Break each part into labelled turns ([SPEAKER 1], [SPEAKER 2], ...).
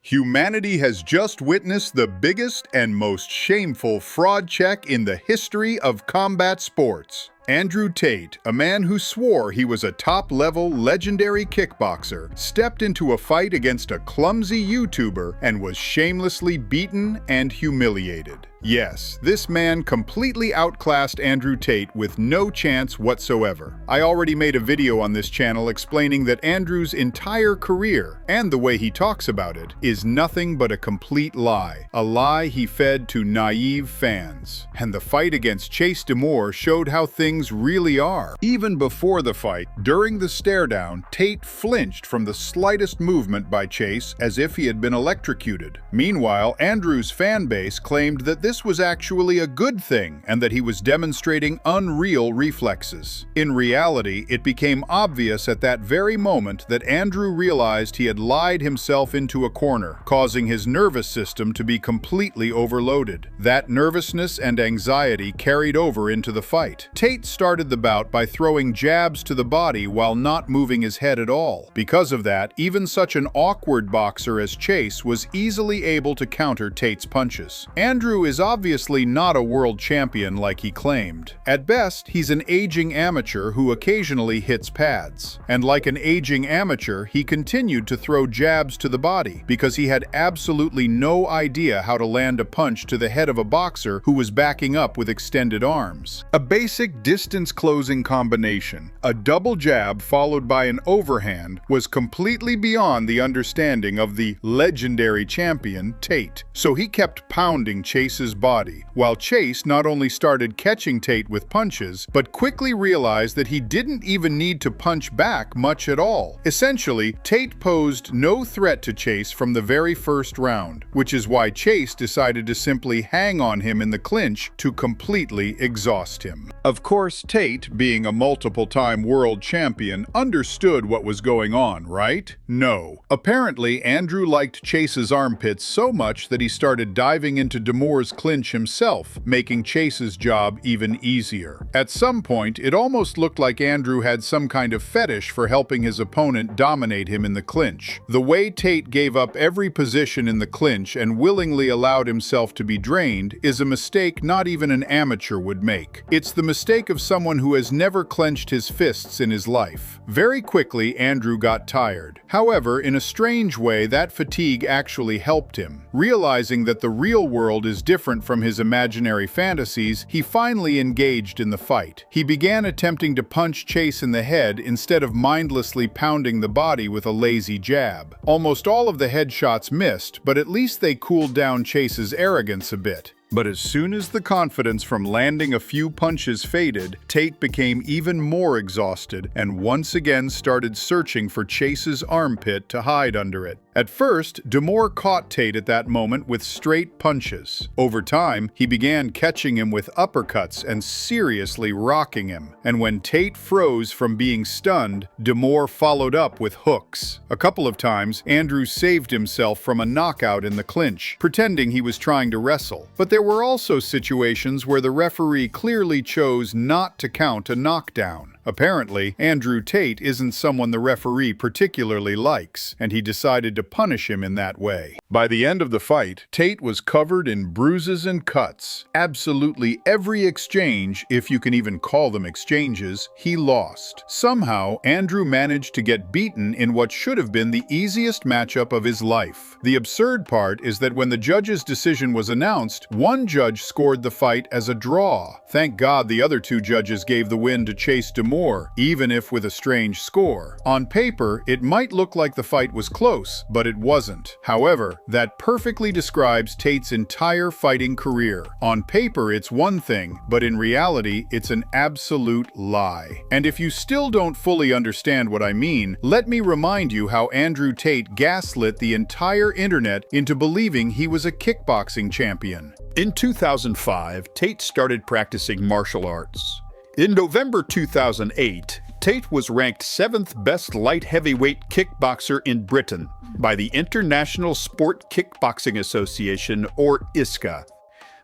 [SPEAKER 1] Humanity has just witnessed the biggest and most shameful fraud check in the history of combat sports. Andrew Tate, a man who swore he was a top-level legendary kickboxer, stepped into a fight against a clumsy YouTuber and was shamelessly beaten and humiliated. Yes, this man completely outclassed Andrew Tate with no chance whatsoever. I already made a video on this channel explaining that Andrew's entire career, and the way he talks about it, is nothing but a complete lie. A lie he fed to naive fans. And the fight against Chase DeMoor showed how things really are. Even before the fight, during the stare-down, Tate flinched from the slightest movement by Chase as if he had been electrocuted. Meanwhile, Andrew's fan base claimed that this was actually a good thing and that he was demonstrating unreal reflexes. In reality, it became obvious at that very moment that Andrew realized he had lied himself into a corner, causing his nervous system to be completely overloaded. That nervousness and anxiety carried over into the fight. Tate started the bout by throwing jabs to the body while not moving his head at all. Because of that, even such an awkward boxer as Chase was easily able to counter Tate's punches. Andrew is obviously not a world champion like he claimed. At best, he's an aging amateur who occasionally hits pads. And like an aging amateur, he continued to throw jabs to the body because he had absolutely no idea how to land a punch to the head of a boxer who was backing up with extended arms. A basic distance closing combination, a double jab followed by an overhand, was completely beyond the understanding of the legendary champion Tate. So he kept pounding Chase's body, while Chase not only started catching Tate with punches, but quickly realized that he didn't even need to punch back much at all. Essentially, Tate posed no threat to Chase from the very first round, which is why Chase decided to simply hang on him in the clinch to completely exhaust him. Of course, Tate, being a multiple-time world champion, understood what was going on, right? No. Apparently, Andrew liked Chase's armpits so much that he started diving into DeMoor's clinch himself, making Chase's job even easier. At some point, it almost looked like Andrew had some kind of fetish for helping his opponent dominate him in the clinch. The way Tate gave up every position in the clinch and willingly allowed himself to be drained is a mistake not even an amateur would make. It's the mistake of someone who has never clenched his fists in his life. Very quickly, Andrew got tired. However, in a strange way, that fatigue actually helped him. Realizing that the real world is different from his imaginary fantasies, he finally engaged in the fight. He began attempting to punch Chase in the head instead of mindlessly pounding the body with a lazy jab. Almost all of the headshots missed, but at least they cooled down Chase's arrogance a bit. But as soon as the confidence from landing a few punches faded, Tate became even more exhausted and once again started searching for Chase's armpit to hide under it. At first, DeMoor caught Tate at that moment with straight punches. Over time, he began catching him with uppercuts and seriously rocking him. And when Tate froze from being stunned, DeMoor followed up with hooks. A couple of times, Andrew saved himself from a knockout in the clinch, pretending he was trying to wrestle. But there were also situations where the referee clearly chose not to count a knockdown. Apparently, Andrew Tate isn't someone the referee particularly likes, and he decided to punish him in that way. By the end of the fight, Tate was covered in bruises and cuts. Absolutely every exchange, if you can even call them exchanges, he lost. Somehow, Andrew managed to get beaten in what should have been the easiest matchup of his life. The absurd part is that when the judge's decision was announced, one judge scored the fight as a draw. Thank God the other two judges gave the win to Chase DeMoor, even if with a strange score. On paper, it might look like the fight was close, but it wasn't. However, that perfectly describes Tate's entire fighting career. On paper, it's one thing, but in reality, it's an absolute lie. And if you still don't fully understand what I mean, let me remind you how Andrew Tate gaslit the entire internet into believing he was a kickboxing champion. In 2005, Tate started practicing martial arts. In November 2008, Tate was ranked 7th best light heavyweight kickboxer in Britain by the International Sport Kickboxing Association, or ISKA.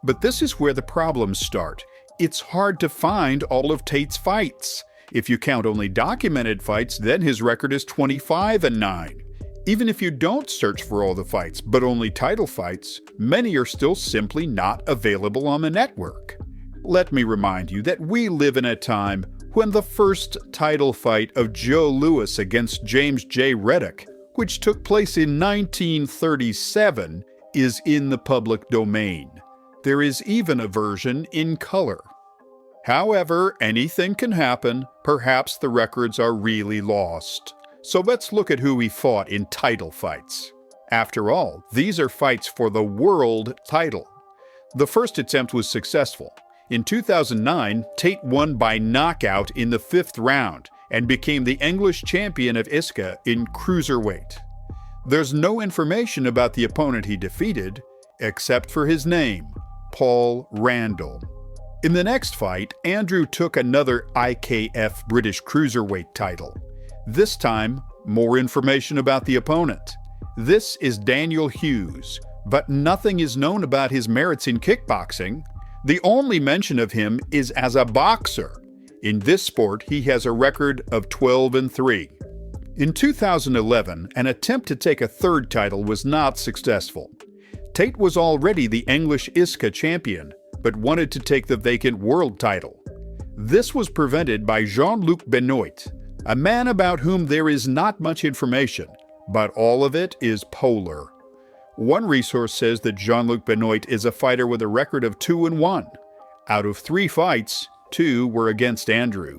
[SPEAKER 1] But this is where the problems start. It's hard to find all of Tate's fights. If you count only documented fights, then his record is 25-9. Even if you don't search for all the fights, but only title fights, many are still simply not available on the network. Let me remind you that we live in a time when the first title fight of Joe Louis against James J. Reddick, which took place in 1937, is in the public domain. There is even a version in color. However, anything can happen. Perhaps the records are really lost. So let's look at who he fought in title fights. After all, these are fights for the world title. The first attempt was successful. In 2009, Tate won by knockout in the 5th round and became the English champion of ISCA in cruiserweight. There's no information about the opponent he defeated, except for his name, Paul Randall. In the next fight, Andrew took another IKF British cruiserweight title. This time, more information about the opponent. This is Daniel Hughes, but nothing is known about his merits in kickboxing. The only mention of him is as a boxer. In this sport, he has a record of 12-3. In 2011, an attempt to take a third title was not successful. Tate was already the English ISCA champion, but wanted to take the vacant world title. This was prevented by Jean-Luc Benoit, a man about whom there is not much information, but all of it is polar. One resource says that Jean-Luc Benoit is a fighter with a record of 2-1. Out of 3 fights, 2 were against Andrew.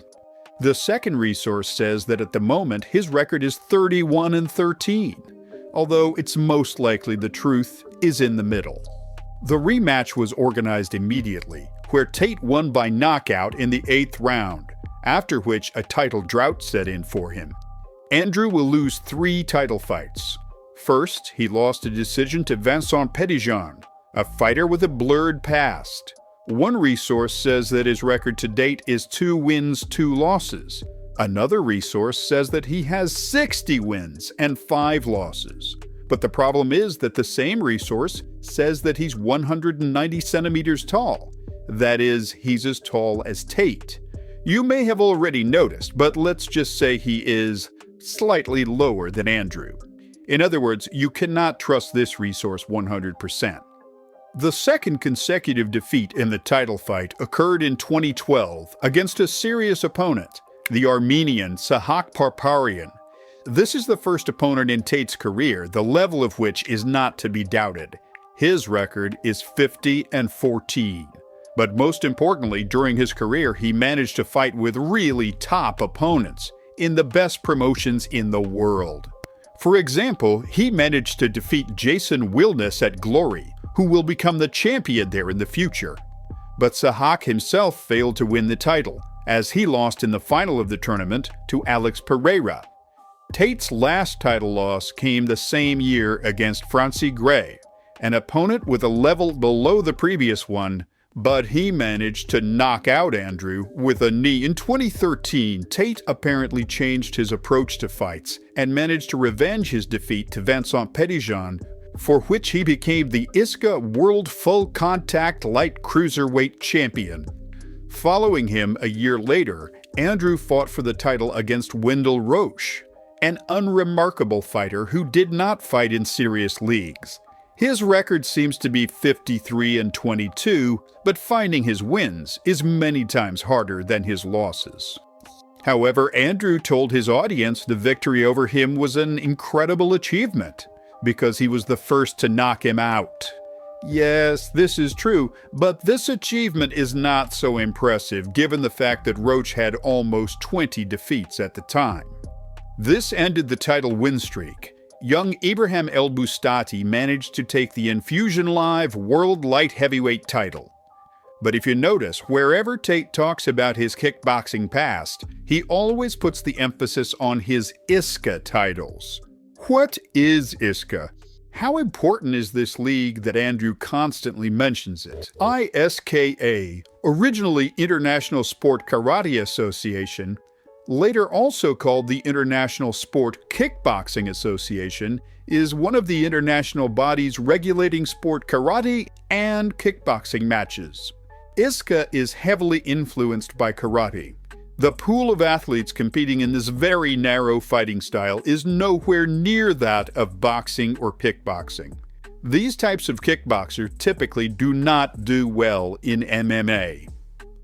[SPEAKER 1] The second resource says that at the moment his record is 31-13, although it's most likely the truth is in the middle. The rematch was organized immediately, where Tate won by knockout in the 8th round, after which a title drought set in for him. Andrew will lose 3 title fights. First, he lost a decision to Vincent Petitjean, a fighter with a blurred past. One resource says that his record to date is 2 wins, 2 losses. Another resource says that he has 60 wins and 5 losses. But the problem is that the same resource says that he's 190 centimeters tall. That is, he's as tall as Tate. You may have already noticed, but let's just say he is slightly lower than Andrew. In other words, you cannot trust this resource 100%. The second consecutive defeat in the title fight occurred in 2012 against a serious opponent, the Armenian Sahak Parparian. This is the first opponent in Tate's career, the level of which is not to be doubted. His record is 50-14. But most importantly, during his career, he managed to fight with really top opponents in the best promotions in the world. For example, he managed to defeat Jason Wilness at Glory, who will become the champion there in the future. But Sahak himself failed to win the title, as he lost in the final of the tournament to Alex Pereira. Tate's last title loss came the same year against Francis Gray, an opponent with a level below the previous one, but he managed to knock out Andrew with a knee. In 2013, Tate apparently changed his approach to fights and managed to revenge his defeat to Vincent Petitjean, for which he became the ISCA World Full Contact Light Cruiserweight Champion. Following him a year later, Andrew fought for the title against Wendell Roche, an unremarkable fighter who did not fight in serious leagues. His record seems to be 53-22, but finding his wins is many times harder than his losses. However, Andrew told his audience the victory over him was an incredible achievement, because he was the first to knock him out. Yes, this is true, but this achievement is not so impressive given the fact that Roche had almost 20 defeats at the time. This ended the title win streak. Young Ibrahim El Bustati managed to take the Infusion Live World Light Heavyweight title. But if you notice, wherever Tate talks about his kickboxing past, he always puts the emphasis on his ISCA titles. What is ISCA? How important is this league that Andrew constantly mentions it? ISKA, originally International Sport Karate Association, later also called the International Sport Kickboxing Association, is one of the international bodies regulating sport karate and kickboxing matches. ISCA is heavily influenced by karate. The pool of athletes competing in this very narrow fighting style is nowhere near that of boxing or kickboxing. These types of kickboxers typically do not do well in MMA.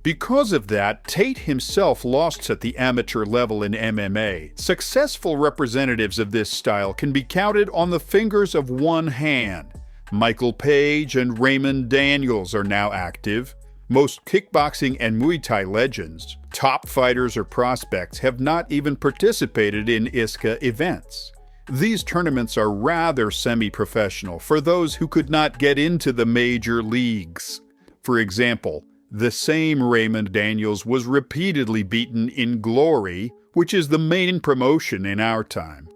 [SPEAKER 1] Because of that, Tate himself lost at the amateur level in MMA. Successful representatives of this style can be counted on the fingers of one hand. Michael Page and Raymond Daniels are now active. Most kickboxing and Muay Thai legends, top fighters or prospects, have not even participated in ISKA events. These tournaments are rather semi-professional for those who could not get into the major leagues. For example, the same Raymond Daniels was repeatedly beaten in Glory, which is the main promotion in our time.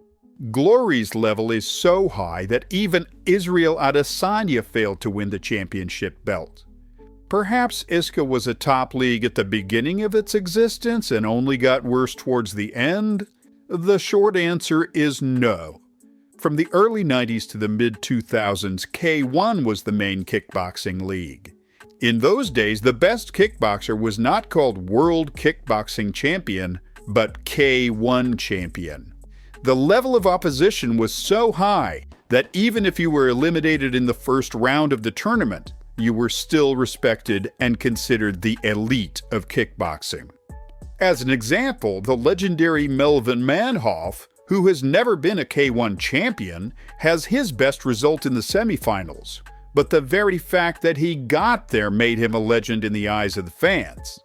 [SPEAKER 1] Glory's level is so high that even Israel Adesanya failed to win the championship belt. Perhaps ISKA was a top league at the beginning of its existence and only got worse towards the end? The short answer is no. From the early 90s to the mid-2000s, K1 was the main kickboxing league. In those days, the best kickboxer was not called World Kickboxing Champion, but K1 Champion. The level of opposition was so high that even if you were eliminated in the first round of the tournament, you were still respected and considered the elite of kickboxing. As an example, the legendary Melvin Manhoff, who has never been a K1 champion, has his best result in the semifinals. But the very fact that he got there made him a legend in the eyes of the fans.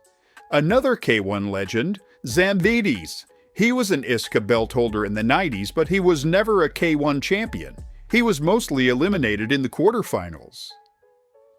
[SPEAKER 1] Another K1 legend, Zambides. He was an ISKA belt holder in the 90s, but he was never a K1 champion. He was mostly eliminated in the quarterfinals.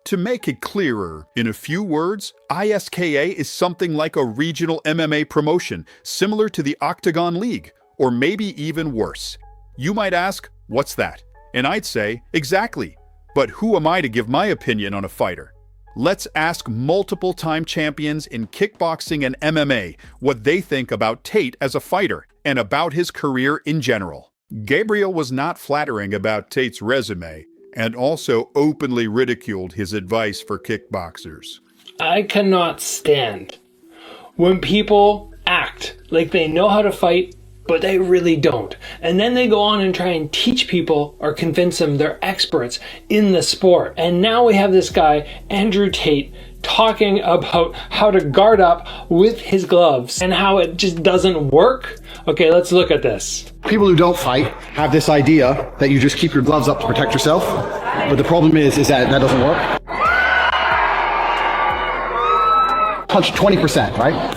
[SPEAKER 1] To make it clearer, in a few words, ISKA is something like a regional MMA promotion, similar to the Octagon League, or maybe even worse. You might ask, what's that? And I'd say, exactly. But who am I to give my opinion on a fighter? Let's ask multiple-time champions in kickboxing and MMA what they think about Tate as a fighter and about his career in general. Gabriel was not flattering about Tate's resume, and also openly ridiculed his advice for kickboxers.
[SPEAKER 2] I cannot stand when people act like they know how to fight, but they really don't. And then they go on and try and teach people or convince them they're experts in the sport. And now we have this guy, Andrew Tate, talking about how to guard up with his gloves and how it just doesn't work. Okay, let's look at this.
[SPEAKER 3] People who don't fight have this idea that you just keep your gloves up to protect yourself. But the problem is that doesn't work. Punch 20%, right?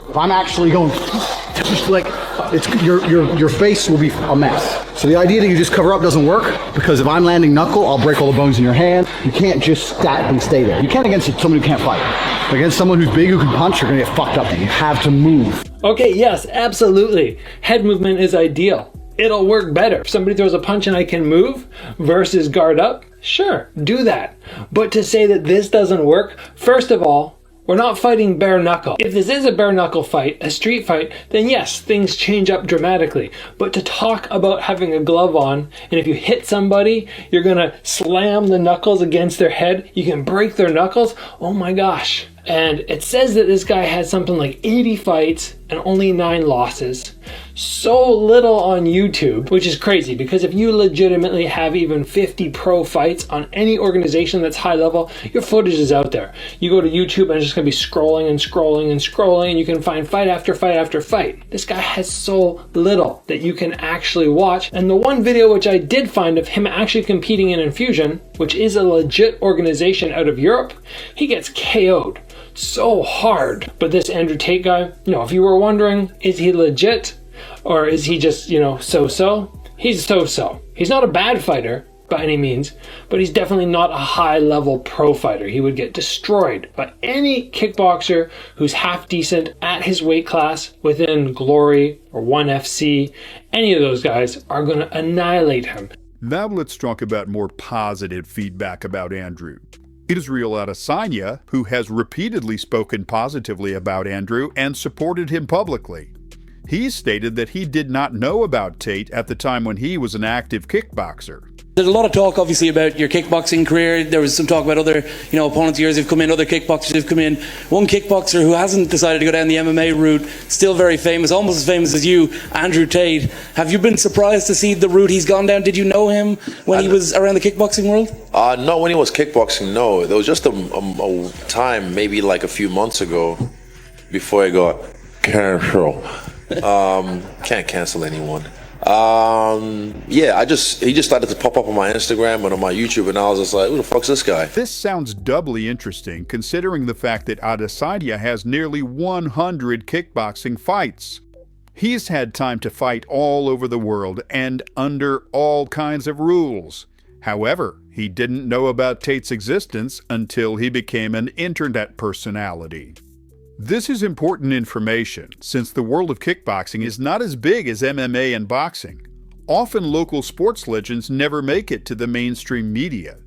[SPEAKER 3] If I'm actually going, just like, your face will be a mess. So the idea that you just cover up doesn't work, because if I'm landing knuckle, I'll break all the bones in your hand. You can't just statically stay there. You can against someone who can't fight. But against someone who's big who can punch, you're gonna get fucked up. You have to move.
[SPEAKER 2] Okay, yes, absolutely. Head movement is ideal. It'll work better. If somebody throws a punch and I can move versus guard up, sure, do that. But to say that this doesn't work, first of all, we're not fighting bare knuckle. If this is a bare knuckle fight, a street fight, then yes, things change up dramatically. But to talk about having a glove on, and if you hit somebody, you're gonna slam the knuckles against their head, you can break their knuckles, oh my gosh. And it says that this guy had something like 80 fights and only 9 losses. So little on YouTube, which is crazy, because if you legitimately have even 50 pro fights on any organization that's high level, your footage is out there. You go to YouTube and it's just gonna be scrolling and scrolling and scrolling, and you can find fight after fight after fight. This guy has so little that you can actually watch. And the one video which I did find of him actually competing in Infusion, which is a legit organization out of Europe, he gets KO'd so hard. But this Andrew Tate guy, if you were wondering, is he legit? Or is he just, so-so? He's so-so. He's not a bad fighter by any means, but he's definitely not a high-level pro fighter. He would get destroyed by any kickboxer who's half decent at his weight class within Glory or 1FC. Any of those guys are going to annihilate him.
[SPEAKER 1] Now let's talk about more positive feedback about Andrew. Israel Adesanya, who has repeatedly spoken positively about Andrew and supported him publicly. He stated that he did not know about Tate at the time when he was an active kickboxer.
[SPEAKER 4] There's a lot of talk, obviously, about your kickboxing career. There was some talk about other, opponents of yours who've come in, other kickboxers who've come in. One kickboxer who hasn't decided to go down the MMA route, still very famous, almost as famous as you, Andrew Tate. Have you been surprised to see the route he's gone down? Did you know him when he was around the kickboxing world?
[SPEAKER 5] No, when he was kickboxing, no. There was just a time, maybe like a few months ago, before I got canceled. Can't cancel anyone. He just started to pop up on my Instagram and on my YouTube, and I was just like, who the fuck's this guy?
[SPEAKER 1] This sounds doubly interesting considering the fact that Adesanya has nearly 100 kickboxing fights. He's had time to fight all over the world and under all kinds of rules. However, he didn't know about Tate's existence until he became an internet personality. This is important information, since the world of kickboxing is not as big as MMA and boxing. Often local sports legends never make it to the mainstream media.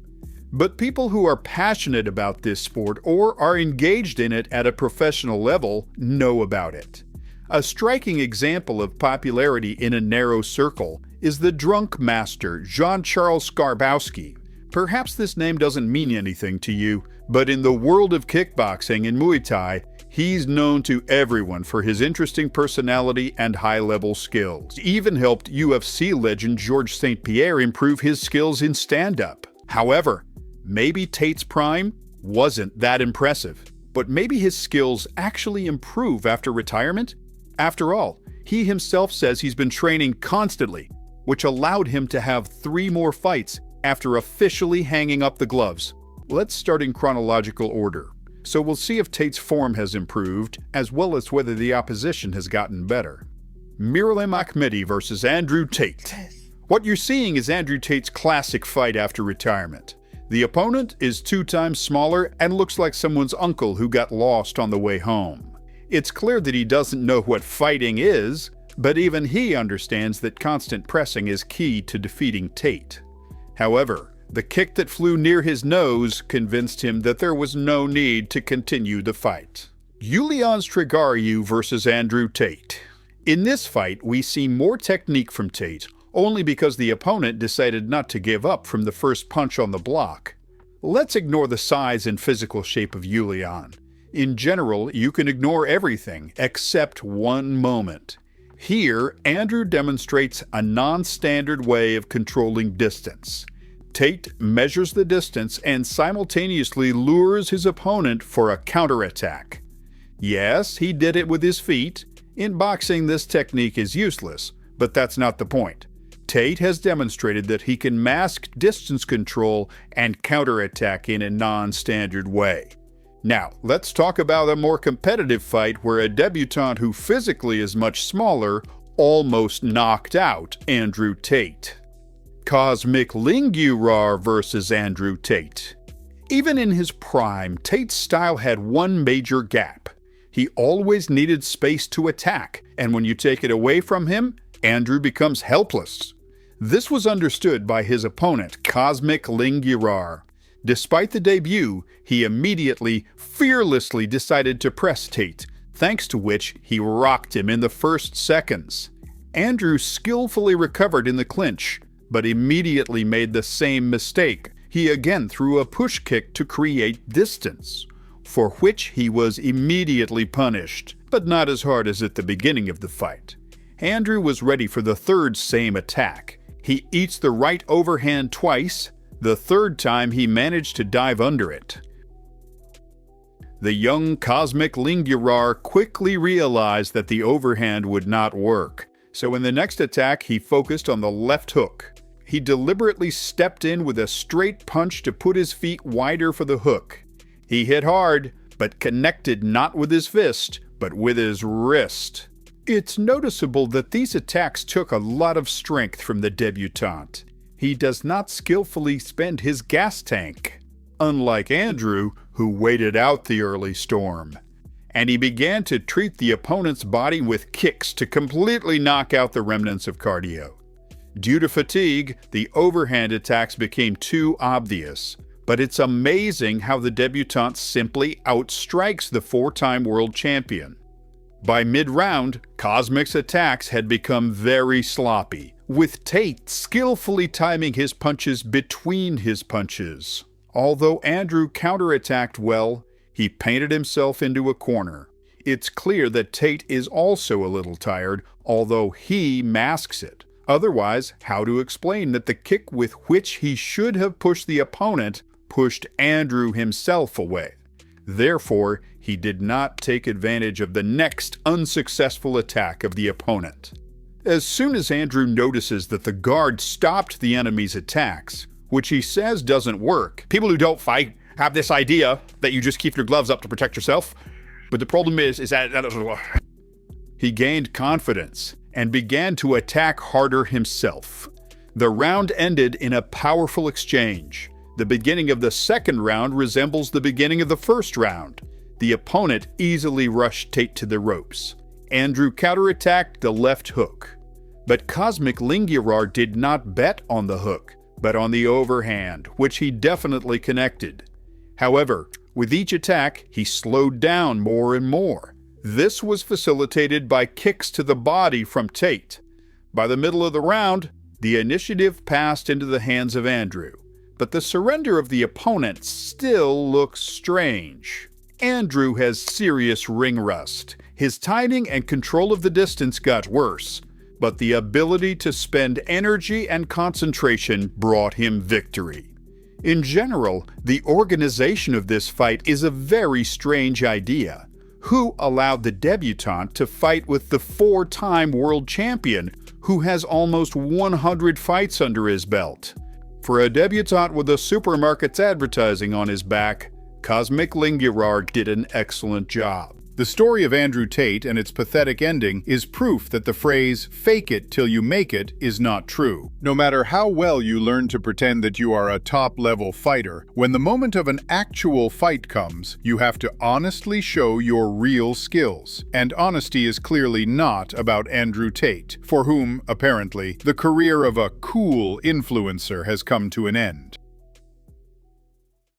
[SPEAKER 1] But people who are passionate about this sport or are engaged in it at a professional level know about it. A striking example of popularity in a narrow circle is the drunk master Jean-Charles Skarbowski. Perhaps this name doesn't mean anything to you, but in the world of kickboxing and Muay Thai, he's known to everyone for his interesting personality and high-level skills. He even helped UFC legend Georges St-Pierre improve his skills in stand-up. However, maybe Tate's prime wasn't that impressive, but maybe his skills actually improve after retirement? After all, he himself says he's been training constantly, which allowed him to have 3 more fights after officially hanging up the gloves. Let's start in chronological order. So we'll see if Tate's form has improved, as well as whether the opposition has gotten better. Miralem Akhmedi versus Andrew Tate. What you're seeing is Andrew Tate's classic fight after retirement. The opponent is 2 times smaller and looks like someone's uncle who got lost on the way home. It's clear that he doesn't know what fighting is, but even he understands that constant pressing is key to defeating Tate. However, the kick that flew near his nose convinced him that there was no need to continue the fight. Julian Strigariu versus Andrew Tate. In this fight, we see more technique from Tate, only because the opponent decided not to give up from the first punch on the block. Let's ignore the size and physical shape of Julian. In general, you can ignore everything except one moment. Here, Andrew demonstrates a non-standard way of controlling distance. Tate measures the distance and simultaneously lures his opponent for a counterattack. Yes, he did it with his feet. In boxing, this technique is useless, but that's not the point. Tate has demonstrated that he can mask distance control and counterattack in a non-standard way. Now, let's talk about a more competitive fight where a debutant who physically is much smaller almost knocked out Andrew Tate. Cosmic Lingurar versus Andrew Tate. Even in his prime, Tate's style had one major gap. He always needed space to attack, and when you take it away from him, Andrew becomes helpless. This was understood by his opponent, Cosmic Lingurar. Despite the debut, he immediately, fearlessly decided to press Tate, thanks to which he rocked him in the first seconds. Andrew skillfully recovered in the clinch, but immediately made the same mistake. He again threw a push kick to create distance, for which he was immediately punished, but not as hard as at the beginning of the fight. Andrew was ready for the third same attack. He eats the right overhand twice. The third time he managed to dive under it. The young Cosmic Lingurar quickly realized that the overhand would not work, so in the next attack he focused on the left hook. He deliberately stepped in with a straight punch to put his feet wider for the hook. He hit hard, but connected not with his fist, but with his wrist. It's noticeable that these attacks took a lot of strength from the debutante. He does not skillfully spend his gas tank, unlike Andrew, who waited out the early storm. And he began to treat the opponent's body with kicks to completely knock out the remnants of cardio. Due to fatigue, the overhand attacks became too obvious, but it's amazing how the debutante simply outstrikes the 4-time world champion. By mid-round, Cosmic's attacks had become very sloppy, with Tate skillfully timing his punches between his punches. Although Andrew counterattacked well, he painted himself into a corner. It's clear that Tate is also a little tired, although he masks it. Otherwise, how to explain that the kick with which he should have pushed the opponent pushed Andrew himself away? Therefore, he did not take advantage of the next unsuccessful attack of the opponent. As soon as Andrew notices that the guard stopped the enemy's attacks, which he says doesn't work, people who don't fight have this idea that you just keep your gloves up to protect yourself, but the problem is that he gained confidence and began to attack harder himself. The round ended in a powerful exchange. The beginning of the second round resembles the beginning of the first round. The opponent easily rushed Tate to the ropes. Andrew counterattacked the left hook. But Cosmic Lingurar did not bet on the hook, but on the overhand, which he definitely connected. However, with each attack, he slowed down more and more. This was facilitated by kicks to the body from Tate. By the middle of the round, the initiative passed into the hands of Andrew, but the surrender of the opponent still looks strange. Andrew has serious ring rust. His timing and control of the distance got worse, but the ability to spend energy and concentration brought him victory. In general, the organization of this fight is a very strange idea. Who allowed the debutante to fight with the 4-time world champion who has almost 100 fights under his belt? For a debutante with a supermarket's advertising on his back, Cosmic Lingurar did an excellent job. The story of Andrew Tate and its pathetic ending is proof that the phrase, "fake it till you make it," is not true. No matter how well you learn to pretend that you are a top-level fighter, when the moment of an actual fight comes, you have to honestly show your real skills. And honesty is clearly not about Andrew Tate, for whom, apparently, the career of a cool influencer has come to an end.